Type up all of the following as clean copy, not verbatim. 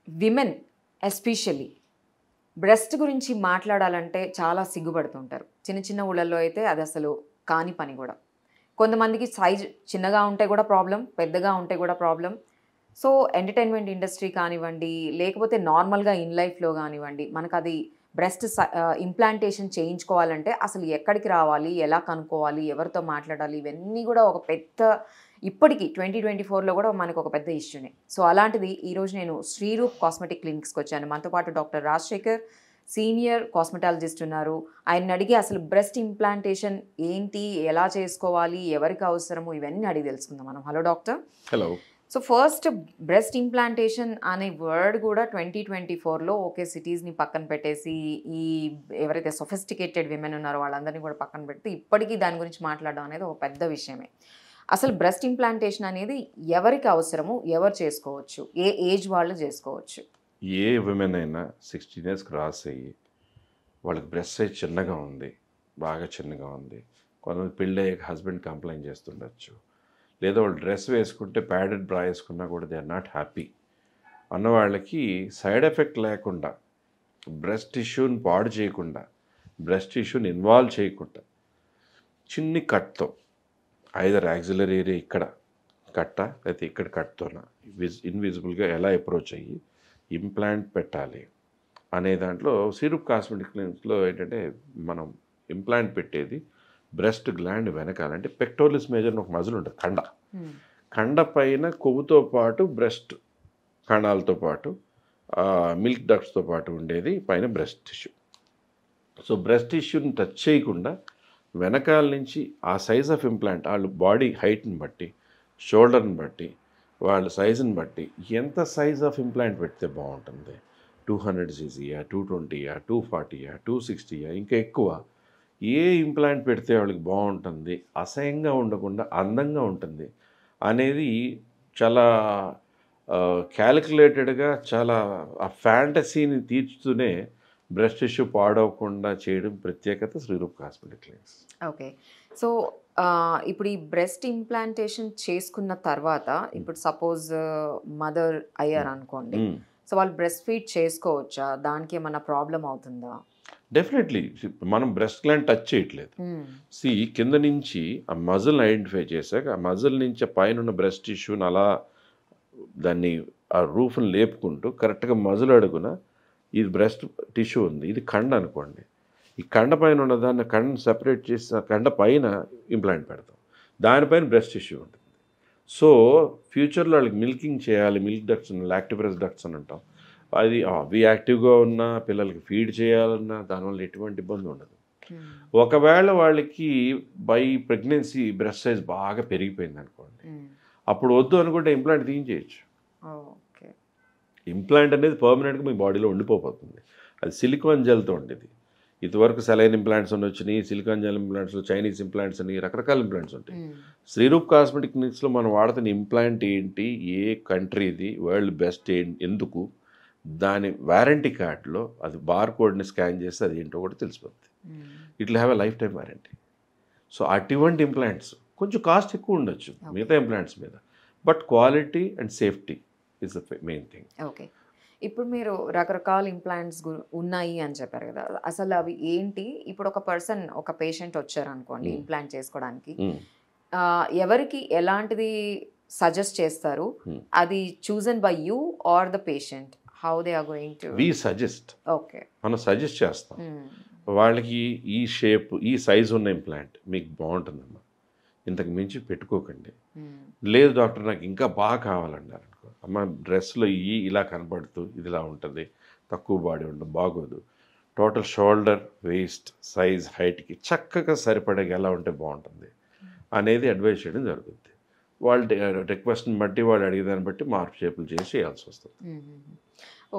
Women especially breast గురించి మాట్లాడాలంటే చాలా సిగ్గుపడుతుంటారు. చిన్న చిన్న ఊళ్ళల్లో అయితే అది అసలు కాని పని కూడా. కొంతమందికి సైజ్ చిన్నగా ఉంటే కూడా ప్రాబ్లం, పెద్దగా ఉంటే కూడా ప్రాబ్లం. సో ఎంటర్టైన్మెంట్ ఇండస్ట్రీ కానివ్వండి, లేకపోతే నార్మల్గా ఇన్ లైఫ్లో కానివ్వండి, మనకు అది బ్రెస్ట్ ఇంప్లాంటేషన్ చేయించుకోవాలంటే అసలు ఎక్కడికి రావాలి, ఎలా కనుక్కోవాలి, ఎవరితో మాట్లాడాలి, ఇవన్నీ కూడా ఒక పెద్ద ఇప్పటికీ 2024లో కూడా మనకు ఒక పెద్ద ఇష్యూనే. సో అలాంటిది ఈరోజు నేను శ్రీరూప్ కాస్మెటిక్ క్లినిక్స్కి వచ్చాను. మనతో పాటు డాక్టర్ రాజశేఖర్ సీనియర్ కాస్మెటాలజిస్ట్ ఉన్నారు. ఆయన అడిగి అసలు బ్రెస్ట్ ఇంప్లాంటేషన్ ఏంటి, ఎలా చేసుకోవాలి, ఎవరికి అవసరము, ఇవన్నీ అడిగి తెలుసుకుందాం మనం. Hello doctor. Hello. So first breast implantation అనే వర్డ్ కూడా 2024లో ఓకే సిటీస్ని పక్కన పెట్టేసి ఈ ఎవరైతే సొఫిస్టికేటెడ్ విమెన్ ఉన్నారో వాళ్ళందరినీ కూడా పక్కన పెడితే ఇప్పటికీ దాని గురించి మాట్లాడడం అనేది ఒక పెద్ద విషయమే. అసలు బ్రెస్ట్ ఇంప్లాంటేషన్ అనేది ఎవరికి అవసరము, ఎవరు చేసుకోవచ్చు, ఏ ఏజ్ వాళ్ళు చేసుకోవచ్చు? ఏ విమెన్ అయినా 16 ఇయర్స్ క్రాస్ అయ్యి వాళ్ళకి బ్రెస్ట్ సైజ్ చిన్నగా ఉంది, బాగా చిన్నగా ఉంది, కొంతమంది పెళ్ళి అయ్యాక హస్బెండ్ కంప్లైంట్ చేస్తుండొచ్చు, లేదా వాళ్ళు డ్రెస్ వేసుకుంటే ప్యాడెడ్ బ్రా వేసుకున్నా కూడా దే ఆర్ నాట్ హ్యాపీ అన్న వాళ్ళకి సైడ్ ఎఫెక్ట్ లేకుండా, బ్రెస్ట్ టిష్యూని పాడు చేయకుండా, బ్రెస్ట్ టిష్యూని ఇన్వాల్వ్ చేయకుండా చిన్ని కట్తో ఐదర్ యాక్సిలరీ ఏరియా ఇక్కడ కట్ట లేకపోతే ఇక్కడ కట్తోన ఇన్విజిబుల్గా ఎలా అప్రోచ్ అయ్యి ఇంప్లాంట్ పెట్టాలి అనే దాంట్లో శ్రీరూప్ కాస్మెటిక్ క్లినిక్స్లో ఏంటంటే మనం ఇంప్లాంట్ పెట్టేది బ్రెస్ట్ గ్లాండ్ వెనకాలంటే పెక్టోరిస్ మేజర్ ఒక మజిల్ ఉంటుంది, కండ పైన కొవ్వుతో పాటు బ్రెస్ట్ కణాలతో పాటు మిల్క్ డక్ట్స్తో పాటు ఉండేది పైన బ్రెస్ట్ టిష్యూ. సో బ్రెస్ట్ టిష్యూని టచ్ చేయకుండా వెనకాల నుంచి ఆ సైజ్ ఆఫ్ ఇంప్లాంట్ వాళ్ళు బాడీ హైట్ని బట్టి, షోల్డర్ని బట్టి, వాళ్ళ సైజుని బట్టి ఎంత సైజ్ ఆఫ్ ఇంప్లాంట్ పెడితే బాగుంటుంది, 200cc, 220, 240, 260, ఇంకా ఎక్కువ ఏ ఇంప్లాంట్ పెడితే వాళ్ళకి బాగుంటుంది, అసహ్యంగా ఉండకుండా అందంగా ఉంటుంది అనేది చాలా క్యాలిక్యులేటెడ్గా, చాలా ఆ ఫ్యాంటసీని తీర్చుతూనే బ్రెస్ట్ టిష్యూ పాడవకుండా చేయడం ప్రత్యేకత Shreeroop cosmetic clinics. Okay. So ఇప్పుడు ఈ బ్రెస్ట్ ఇంప్లాంటేషన్ చేసుకున్న తర్వాత ఇప్పుడు సపోజ్ మదర్ అయ్యారు అనుకోండి, సో వాళ్ళు బ్రెస్ట్ ఫీడ్ చేసుకోవచ్చా? దానికి ఏమన్నా ప్రాబ్లం అవుతుందా? డెఫినెట్లీ. మనం బ్రెస్ట్ గ్లాండ్ టచ్ చేయట్లేదు. కింద నుంచి ఆ మజిల్ని ఐడెంటిఫై చేశాక ఆ మజిల్ నుంచి పైన ఉన్న బ్రెస్ట్ టిష్యూని అలా దాన్ని ఆ రూఫ్ని లేపుకుంటూ కరెక్ట్గా మజిల్ అడుగున ఇది బ్రెస్ట్ టిష్యూ ఉంది, ఇది కండ అనుకోండి, ఈ కండ పైన ఉన్న దాన్ని కండను సెపరేట్ చేసి కండ పైన ఇంప్లాంట్ పెడతాం, దానిపైన బ్రెస్ట్ టిష్యూ ఉంటుంది. సో ఫ్యూచర్లో వాళ్ళకి మిల్కింగ్ చేయాలి, మిల్క్ డక్ట్స్, లాక్టిబ్రెస్ డక్ట్స్ అని అంటాం, అది అవి యాక్టివ్గా ఉన్నా పిల్లలకి ఫీడ్ చేయాలన్నా దానివల్ల ఎటువంటి ఇబ్బంది ఉండదు. ఒకవేళ వాళ్ళకి బై ప్రెగ్నెన్సీ బ్రెస్ట్ సైజ్ బాగా పెరిగిపోయింది అనుకోండి, అప్పుడు వద్దు అనుకుంటే ఇంప్లాంట్ తీయించేయచ్చు. ఇంప్లాంట్ అనేది పర్మనెంట్గా మీ బాడీలో ఉండిపోతుంది. అది సిలికాన్ జెల్తో ఉండేది. ఇదివరకు సెలైన్ ఇంప్లాంట్స్ అని వచ్చినాయి, silicon gel implants, Chinese implants అని రకరకాల ఇంప్లాంట్స్ ఉంటాయి. శ్రీరూప్ కాస్మెటిక్ క్లినిక్స్లో మనం వాడుతున్న ఇంప్లాంట్ ఏంటి, ఏ కంట్రీది, వరల్డ్ బెస్ట్ ఎందుకు, దాని వారంటీ కార్డులో అది బార్ కోడ్ని స్కాన్ చేస్తే అది ఏంటో కూడా తెలిసిపోతుంది. It will have a life time warranty. So అటువంటి ఇంప్లాంట్స్ కొంచెం కాస్ట్ ఎక్కువ ఉండొచ్చు మిగతా ఇంప్లాంట్స్ మీద, but quality and safety is the main thing. Okay. ఇప్పుడు మీరు రకరకాల ఇంప్లాంట్స్ ఉన్నాయి అని చెప్పారు కదా, అసలు అవి ఏంటి? ఇప్పుడు ఒక పేషెంట్ వచ్చారు అనుకోండి ఇంప్లాంట్ చేసుకోవడానికి, ఎవరికి ఎలాంటిది సజెస్ట్ చేస్తారు? అది chosen by you or the patient? How they are going to we suggest. Okay, మనం సజెస్ట్ చేస్తాం వాళ్ళకి, ఈ షేప్ ఈ సైజు ఉన్న ఇంప్లాంట్ మీకు బాగుంటుందమ్మా, ఇంతకు మించి పెట్టుకోకండి. లేదు డాక్టర్ నాకు ఇంకా బాగా కావాలన్నారు అనుకో, అమ్మ డ్రెస్లో ఇలా కనపడుతూ ఇది ఇలా ఉంటుంది, తక్కువ బాడీ ఉండడం బాగోదు, టోటల్ షోల్డర్ వేస్ట్ సైజ్ హైట్కి చక్కగా సరిపడేగా ఎలా ఉంటే బాగుంటుంది అనేది అడ్వైస్ చేయడం జరుగుతుంది. వాళ్ళ రిక్వెస్ట్ని బట్టి వాళ్ళు అడిగేదాన్ని బట్టి మార్పు చేపులు చేసి చేయాల్సి వస్తుంది.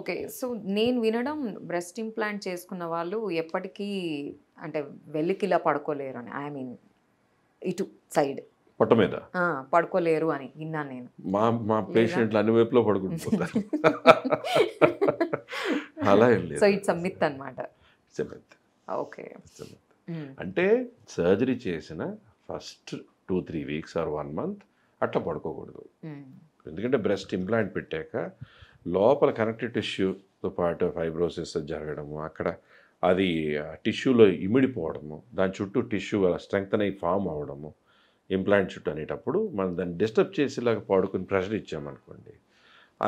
ఓకే. సో నేను వినడం బ్రెస్ట్ ఇంప్లాంట్ చేసుకున్న వాళ్ళు ఎప్పటికీ అంటే వెల్లికిలా పడుకోలేరు అని, ఐ మీన్ ఇటు సైడ్ పొట్ట మీద పడుకోలేరు అని విన్నాను నేను. మా పేషెంట్లు అన్ని వైపులో పడుకుంటున్నారు. అలా ఏం లేదు. సో ఇట్స్ అ మిత్ అన్నమాట. ఓకే. అంటే సర్జరీ చేసిన ఫస్ట్ 2-3 వీక్స్ ఆర్ 1 మంత్ అట్లా పడుకోకూడదు. ఎందుకంటే బ్రెస్ట్ ఇంప్లాంట్ పెట్టాక లోపల కనెక్టివ్ టిష్యూతో పాటు ఫైబ్రోసిస్ జరగడము, అక్కడ అది టిష్యూలో ఇమిడిపోవడము, దాని చుట్టూ టిష్యూ స్ట్రెంగ్త్ అయి ఫామ్ అవ్వడము, ఇంప్లాంట్ చుట్టూ అనేటప్పుడు మనం దాన్ని డిస్టర్బ్ చేసేలాగా పడుకుని ప్రెషర్ ఇచ్చామనుకోండి,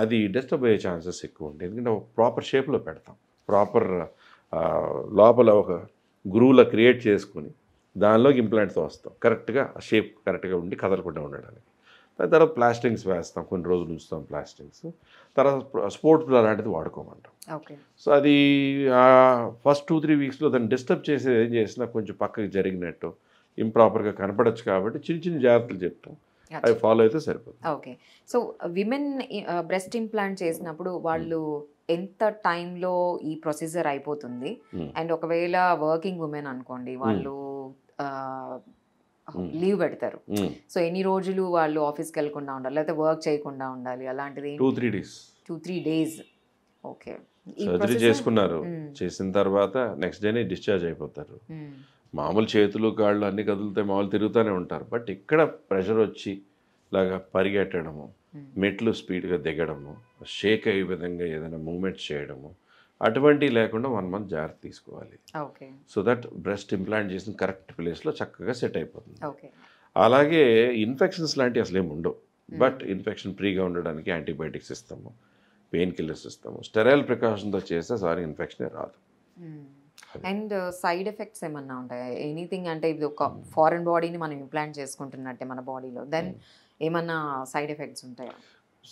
అది డిస్టర్బ్ అయ్యే ఛాన్సెస్ ఎక్కువ ఉంటాయి. ఎందుకంటే ఒక ప్రాపర్ షేప్లో పెడతాం, ప్రాపర్ లోపల ఒక గ్రూవ్లా క్రియేట్ చేసుకుని దానిలోకి ఇంప్లాంట్తో వస్తాం, కరెక్ట్గా ఆ షేప్ కరెక్ట్గా ఉండి కదలకుండా ఉండడానికి. దాని తర్వాత ప్లాస్టింగ్స్ వేస్తాం, కొన్ని రోజులు ఉంచుతాం ప్లాస్టింగ్స్. తర్వాత స్పోర్ట్స్ అలాంటిది వాడుకోమంటాం. ఓకే. సో అది ఫస్ట్ 2-3 వీక్స్లో దాన్ని డిస్టర్బ్ చేసేది ఏం చేసినా కొంచెం పక్కకి జరిగినట్టు ఇంప్రాపర్గా కనపడచ్చు. కాబట్టి చిన్న చిన్న జాగ్రత్తలు చెప్తాం, అవి ఫాలో అయితే సరిపోతుంది. Okay. So women breast implant చేసినప్పుడు వాళ్ళు ఎంత టైంలో ఈ ప్రొసీజర్ అయిపోతుంది? అండ్ ఒకవేళ వర్కింగ్ ఉమెన్ అనుకోండి, వాళ్ళు లీవ్ పెడతారు, సో ఎన్ని రోజులు వాళ్ళు ఆఫీస్కి వెళ్ళకుండా ఉండాలి, లేకపోతే వర్క్ చేయకుండా ఉండాలి, అలాంటిది 2-3 days. 2-3 days. ఓకే. సర్జరీ చేసుకున్నారు, చేసిన తర్వాత నెక్స్ట్ డేనే డిశ్చార్జ్ అయిపోతారు. మామూలు చేతులు కాళ్ళు అన్ని కదులుతాయి, మామూలు తిరుగుతూనే ఉంటారు. బట్ ఇక్కడ ప్రెషర్ వచ్చి లాగా పరిగెట్టడము, మెట్లు స్పీడ్గా దిగడము, షేక్ అయ్యే విధంగా ఏదైనా మూమెంట్స్ చేయడము, అటువంటివి లేకుండా 1 month జాగ్రత్త తీసుకోవాలి. Okay. So that breast implant చేసిన కరెక్ట్ ప్లేస్లో చక్కగా సెట్ అయిపోతుంది. ఓకే. అలాగే ఇన్ఫెక్షన్స్ లాంటివి అసలు ఏమి ఉండవు. బట్ ఇన్ఫెక్షన్ ఫ్రీగా ఉండడానికి యాంటీబయాటిక్స్ ఇస్తాము, పెయిన్ కిల్లర్స్ ఇస్తాము. స్టెరైల్ ప్రికాషన్తో చేస్తే సారీ ఇన్ఫెక్షనే రాదు. అండ్ సైడ్ ఎఫెక్ట్స్ ఏమన్నా ఉంటాయా? ఎనీథింగ్ అంటే ఇది ఒక ఫారెన్ బాడీని మనం ఇంప్లాంట్ చేసుకుంటున్నట్టే మన బాడీలో, దెన్ ఏమన్నా సైడ్ ఎఫెక్ట్స్ ఉంటాయా?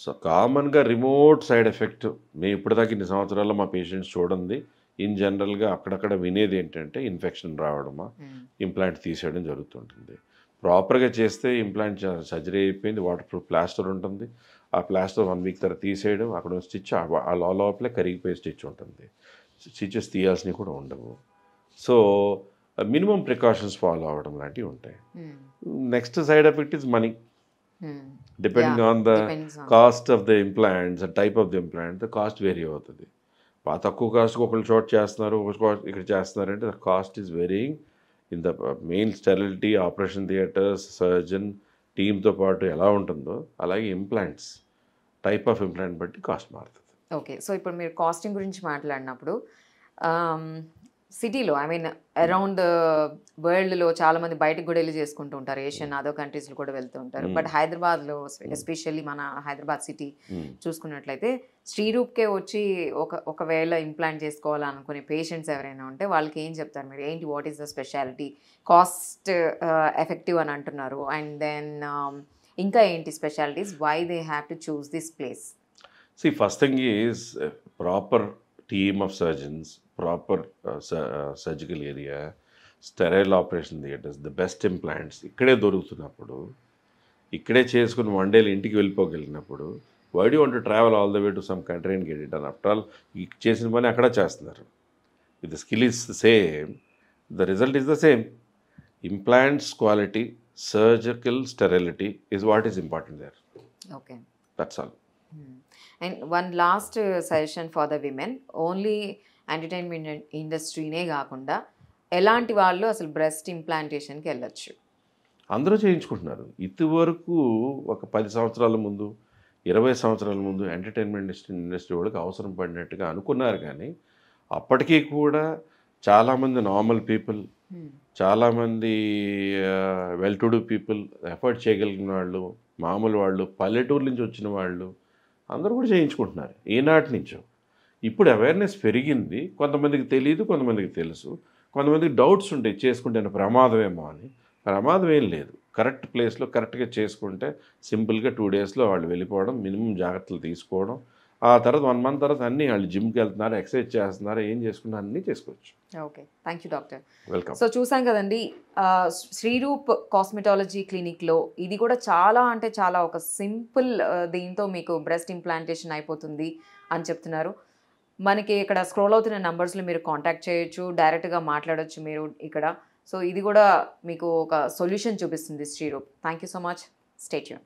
సో కామన్గా రిమోట్ సైడ్ ఎఫెక్ట్ మేము ఇప్పటిదాకా ఇన్ని సంవత్సరాల్లో మా పేషెంట్స్ చూడండి, ఇన్ జనరల్గా అక్కడక్కడ వినేది ఏంటంటే ఇన్ఫెక్షన్ రావడమా, ఇంప్లాంట్ తీసేయడం జరుగుతుంటుంది. ప్రాపర్గా చేస్తే ఇంప్లాంట్ సర్జరీ అయిపోయింది, వాటర్ ప్రూఫ్ ప్లాస్టర్ ఉంటుంది, ఆ ప్లాస్టర్ 1 week తర్వాత తీసేయడం, అక్కడ స్టిచ్ ఆ లోపలే కరిగిపోయే స్టిచ్ ఉంటుంది, స్టిచెస్ తీయాల్సినవి కూడా ఉండవు. సో మినిమం ప్రికాషన్స్ ఫాలో అవ్వడం లాంటివి ఉంటాయి. Next side effect is money. Depending on the cost of the implants and type of the implant, the cost vary అవుతుంది. తక్కువ కాస్ట్కి ఒకళ్ళు చోట చేస్తున్నారు, ఇక్కడ చేస్తున్నారు అంటే the cost is varying in the main sterility, operation theatres, surgeon టీమ్తో పాటు ఎలా ఉంటుందో అలాగే ఇంప్లాంట్స్ టైప్ ఆఫ్ ఇంప్లాంట్ బట్టి కాస్ట్ మారుతుంది. ఓకే. సో ఇప్పుడు మీరు కాస్టింగ్ గురించి మాట్లాడినప్పుడు సిటీలో, ఐ మీన్ అరౌండ్ వరల్డ్లో చాలామంది బయటకు కూడా వెళ్ళి చేసుకుంటూ ఉంటారు, ఏషియన్ అదర్ కంట్రీస్లో కూడా వెళ్తూ ఉంటారు. బట్ హైదరాబాద్లో ఎస్పెషల్లీ మన హైదరాబాద్ సిటీ చూసుకున్నట్లయితే శ్రీరూప్కే వచ్చి ఒకవేళ ఇంప్లాంట్ చేసుకోవాలనుకునే పేషెంట్స్ ఎవరైనా ఉంటే వాళ్ళకి ఏం చెప్తారు మీరు? ఏంటి, what is the speciality? Cost effective అని అంటున్నారు, అండ్ దెన్ ఇంకా ఏంటి specialities, why they have to choose this place? See, first thing is proper team of surgeons, proper surgical area, sterile operation theaters, the best implants ఇక్కడే దొరుకుతున్నప్పుడు, ఇక్కడే చేసుకుని 1 day ఇంటికి వెళ్ళిపోగలిగినప్పుడు, why do you want to travel all the way to some country and get it done? After all, చేసిన పని అక్కడ చేస్తున్నారు. If the skill is the same, the result is the same. Implants quality, surgical sterility is what is important there. Okay. That's all. And one last suggestion for the women, only entertainment ఇండస్ట్రీనే కాకుండా ఎలాంటి వాళ్ళు అసలు breast ఇంప్లాంటేషన్కి వెళ్ళొచ్చు? అందరూ చేయించుకుంటున్నారు. ఇదివరకు ఒక 10 సంవత్సరాల ముందు, 20 సంవత్సరాల ముందు ఎంటర్టైన్మెంట్ ఇండస్ట్రీ వాళ్ళకి అవసరం పడినట్టుగా అనుకున్నారు. కానీ అప్పటికీ కూడా చాలామంది నార్మల్ పీపుల్, చాలామంది well to do people, effort చేయగలిగిన వాళ్ళు, మామూలు వాళ్ళు, పల్లెటూరు నుంచి వచ్చిన వాళ్ళు అందరూ కూడా చేయించుకుంటున్నారు ఏనాటి నుంచో. ఇప్పుడు అవేర్నెస్ పెరిగింది, కొంతమందికి తెలియదు, కొంతమందికి తెలుసు, కొంతమందికి డౌట్స్ ఉంటాయి చేసుకుంటే ప్రమాదమేమో అని. ప్రమాదం ఏం లేదు, కరెక్ట్ ప్లేస్లో కరెక్ట్గా చేసుకుంటే సింపుల్గా 2 daysలో వాళ్ళు వెళ్ళిపోవడం, మినిమం జాగ్రత్తలు తీసుకోవడం, ఆ తర్వాత 1 month తర్వాత అన్నీ వాళ్ళు జిమ్కి వెళ్తున్నారు, ఎక్సర్సైజ్ చేస్తున్నారు, ఏం చేసుకున్నారు అన్నీ చేసుకోవచ్చు. Okay, thank you doctor. Welcome. So చూసాం కదండి, శ్రీరూప్ కాస్మెటాలజీ క్లినిక్లో ఇది కూడా చాలా అంటే చాలా ఒక సింపుల్ దీంతో మీకు బ్రెస్ట్ ఇంప్లాంటేషన్ అయిపోతుంది అని చెప్తున్నారు. మనకి ఇక్కడ స్క్రోల్ అవుతున్న నంబర్స్లో మీరు కాంటాక్ట్ చేయొచ్చు, డైరెక్ట్గా మాట్లాడొచ్చు మీరు ఇక్కడ. సో ఇది కూడా మీకు ఒక సొల్యూషన్ చూపిస్తుంది Shreeroop. Thank you so much. Stay tune.